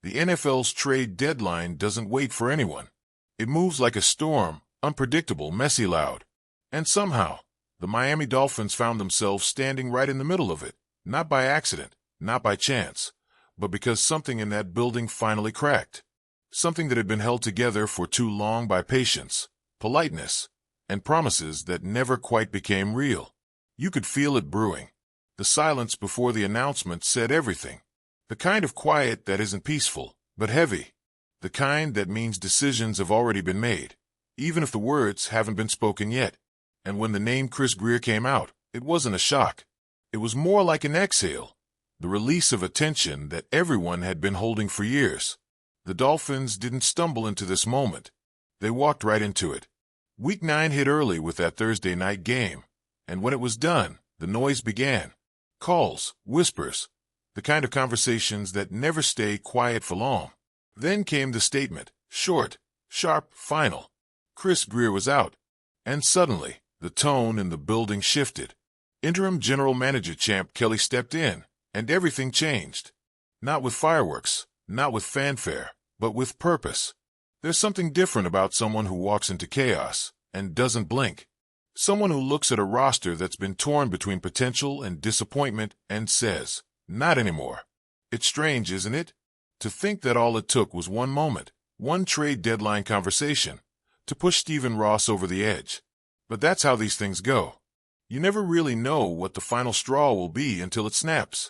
The NFL's trade deadline doesn't wait for anyone. It moves like a storm, unpredictable, messy, loud. And somehow, the Miami Dolphins found themselves standing right in the middle of it, not by accident, not by chance, but because something in that building finally cracked. Something that had been held together for too long by patience, politeness, and promises that never quite became real. You could feel it brewing. The silence before the announcement said everything. The kind of quiet that isn't peaceful, but heavy. The kind that means decisions have already been made, even if the words haven't been spoken yet. And when the name Chris Grier came out, it wasn't a shock. It was more like an exhale, the release of a tension that everyone had been holding for years. The Dolphins didn't stumble into this moment. They walked right into it. Week 9 hit early with that Thursday night game, and when it was done, the noise began. Calls, whispers, the kind of conversations that never stay quiet for long. Then came the statement, short, sharp, final. Chris Grier was out, and suddenly, the tone in the building shifted. Interim General Manager Champ Kelly stepped in, and everything changed. Not with fireworks, not with fanfare, but with purpose. There's something different about someone who walks into chaos and doesn't blink. Someone who looks at a roster that's been torn between potential and disappointment and says, not anymore. It's strange, isn't it? To think that all it took was one moment, one trade deadline conversation, to push Stephen Ross over the edge. But that's how these things go. You never really know what the final straw will be until it snaps.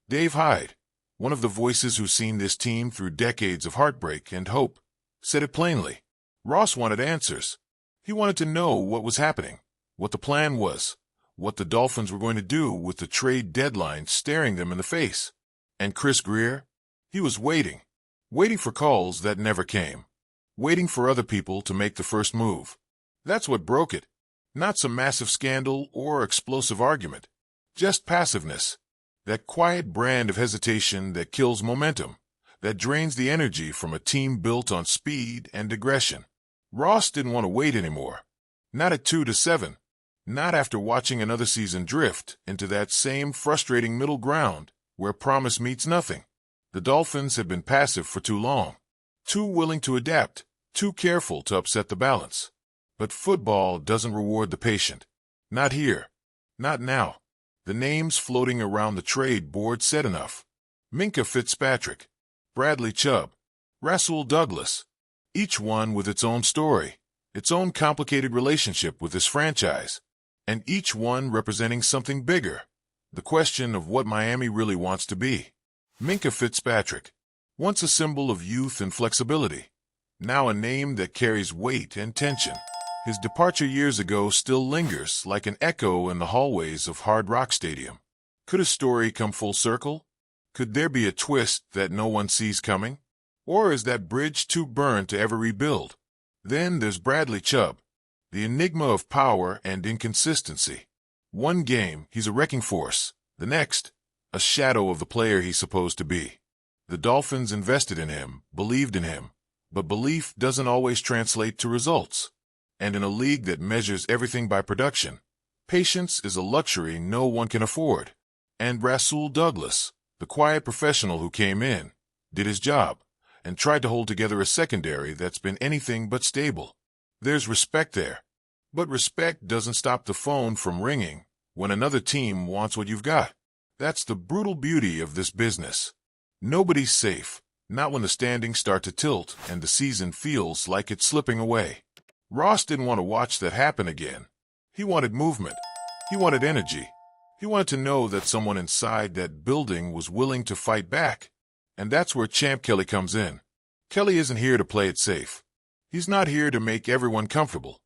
Dave Hyde, one of the voices who's seen this team through decades of heartbreak and hope, said it plainly. Ross wanted answers. He wanted to know what was happening, what the plan was, what the Dolphins were going to do with the trade deadline staring them in the face. And Chris Grier? He was waiting for calls that never came, waiting for other people to make the first move. That's what broke it. Not some massive scandal or explosive argument, just passiveness. That quiet brand of hesitation that kills momentum, that drains the energy from a team built on speed and aggression. Ross didn't want to wait anymore. Not at 2-7. Not after watching another season drift into that same frustrating middle ground where promise meets nothing. The Dolphins had been passive for too long, too willing to adapt, too careful to upset the balance. But football doesn't reward the patient. Not here. Not now. The names floating around the trade board said enough. Minkah Fitzpatrick, Bradley Chubb, Rasul Douglas, each one with its own story, its own complicated relationship with this franchise, and each one representing something bigger, the question of what Miami really wants to be. Minkah Fitzpatrick, once a symbol of youth and flexibility, now a name that carries weight and tension. His departure years ago still lingers like an echo in the hallways of Hard Rock Stadium. Could a story come full circle? Could there be a twist that no one sees coming? Or is that bridge too burned to ever rebuild? Then there's Bradley Chubb, the enigma of power and inconsistency. One game, he's a wrecking force. The next, a shadow of the player he's supposed to be. The Dolphins invested in him, believed in him, but belief doesn't always translate to results. And in a league that measures everything by production, patience is a luxury no one can afford. And Rasul Douglas, the quiet professional who came in, did his job, and tried to hold together a secondary that's been anything but stable. There's respect there. But respect doesn't stop the phone from ringing when another team wants what you've got. That's the brutal beauty of this business. Nobody's safe, not when the standings start to tilt and the season feels like it's slipping away. Ross didn't want to watch that happen again. He wanted movement. He wanted energy. He wanted to know that someone inside that building was willing to fight back. And that's where Champ Kelly comes in. Kelly isn't here to play it safe. He's not here to make everyone comfortable.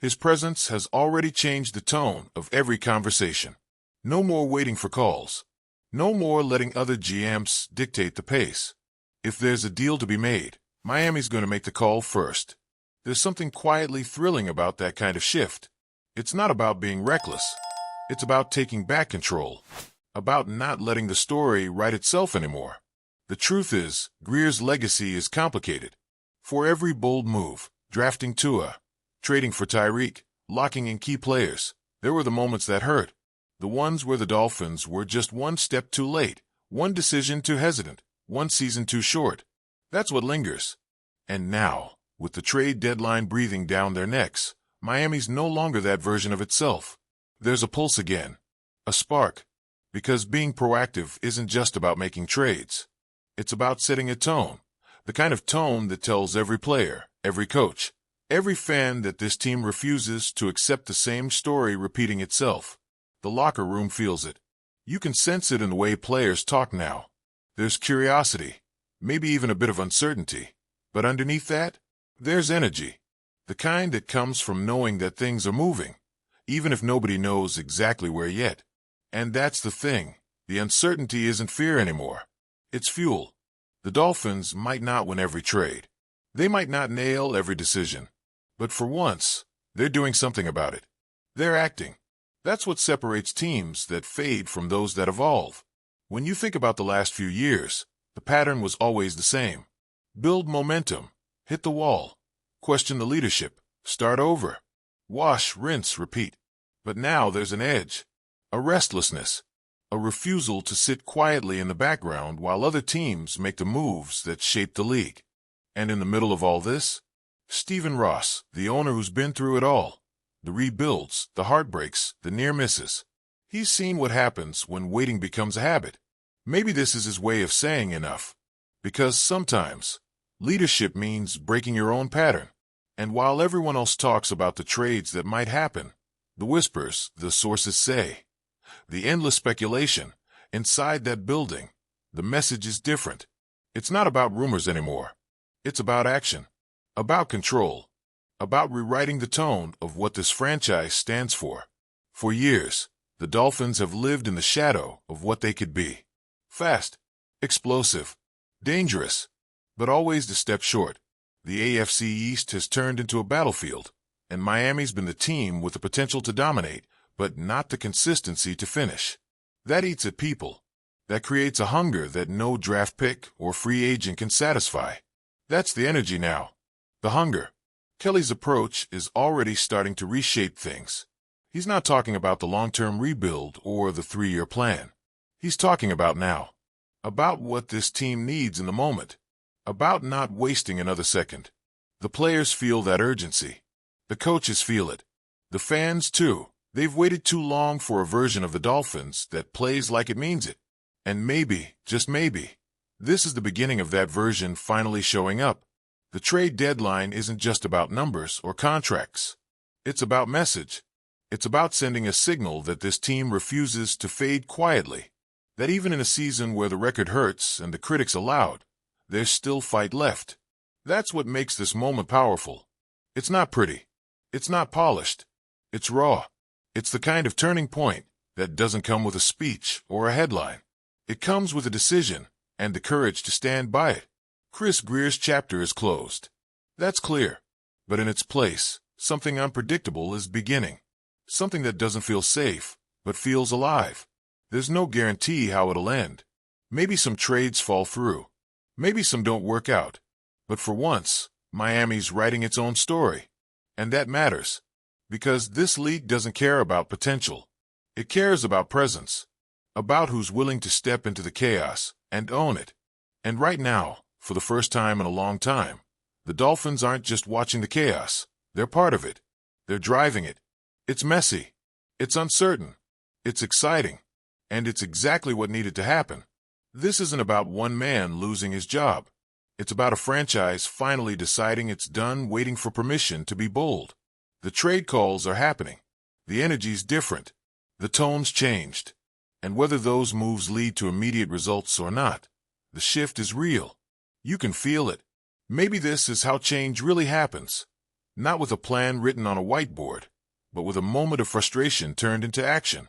His presence has already changed the tone of every conversation. No more waiting for calls. No more letting other GMs dictate the pace. If there's a deal to be made, Miami's going to make the call first. There's something quietly thrilling about that kind of shift. It's not about being reckless. It's about taking back control. About not letting the story write itself anymore. The truth is, Grier's legacy is complicated. For every bold move, drafting Tua, trading for Tyreek, locking in key players, there were the moments that hurt. The ones where the Dolphins were just one step too late, one decision too hesitant, one season too short. That's what lingers. And now, with the trade deadline breathing down their necks, Miami's no longer that version of itself. There's a pulse again, a spark, because being proactive isn't just about making trades. It's about setting a tone, the kind of tone that tells every player, every coach, every fan that this team refuses to accept the same story repeating itself. The locker room feels it. You can sense it in the way players talk now. There's curiosity, maybe even a bit of uncertainty. But underneath that, there's energy. The kind that comes from knowing that things are moving, even if nobody knows exactly where yet. And that's the thing. The uncertainty isn't fear anymore. It's fuel. The Dolphins might not win every trade. They might not nail every decision. But for once, they're doing something about it. They're acting. That's what separates teams that fade from those that evolve. When you think about the last few years, the pattern was always the same. Build momentum, hit the wall, question the leadership, start over, wash, rinse, repeat. But now there's an edge, a restlessness, a refusal to sit quietly in the background while other teams make the moves that shape the league. And in the middle of all this, Stephen Ross, the owner who's been through it all, the rebuilds, the heartbreaks, the near misses. He's seen what happens when waiting becomes a habit. Maybe this is his way of saying enough. Because sometimes, leadership means breaking your own pattern. And while everyone else talks about the trades that might happen, the whispers, the sources say, the endless speculation, inside that building, the message is different. It's not about rumors anymore. It's about action, about control, about rewriting the tone of what this franchise stands for. For years, the Dolphins have lived in the shadow of what they could be. Fast, explosive, dangerous, but always a step short. The AFC East has turned into a battlefield, and Miami's been the team with the potential to dominate, but not the consistency to finish. That eats at people. That creates a hunger that no draft pick or free agent can satisfy. That's the energy now. The hunger. Kelly's approach is already starting to reshape things. He's not talking about the long-term rebuild or the 3-year plan. He's talking about now. About what this team needs in the moment. About not wasting another second. The players feel that urgency. The coaches feel it. The fans, too. They've waited too long for a version of the Dolphins that plays like it means it. And maybe, just maybe, this is the beginning of that version finally showing up. The trade deadline isn't just about numbers or contracts. It's about message. It's about sending a signal that this team refuses to fade quietly. That even in a season where the record hurts and the critics are loud, there's still fight left. That's what makes this moment powerful. It's not pretty. It's not polished. It's raw. It's the kind of turning point that doesn't come with a speech or a headline. It comes with a decision and the courage to stand by it. Chris Greer's chapter is closed. That's clear. But in its place, something unpredictable is beginning. Something that doesn't feel safe, but feels alive. There's no guarantee how it'll end. Maybe some trades fall through. Maybe some don't work out. But for once, Miami's writing its own story. And that matters. Because this league doesn't care about potential. It cares about presence. About who's willing to step into the chaos and own it. And right now, for the first time in a long time, the Dolphins aren't just watching the chaos. They're part of it. They're driving it. It's messy. It's uncertain. It's exciting. And it's exactly what needed to happen. This isn't about one man losing his job. It's about a franchise finally deciding it's done waiting for permission to be bold. The trade calls are happening. The energy's different. The tone's changed. And whether those moves lead to immediate results or not, the shift is real. You can feel it. Maybe this is how change really happens. Not with a plan written on a whiteboard, but with a moment of frustration turned into action.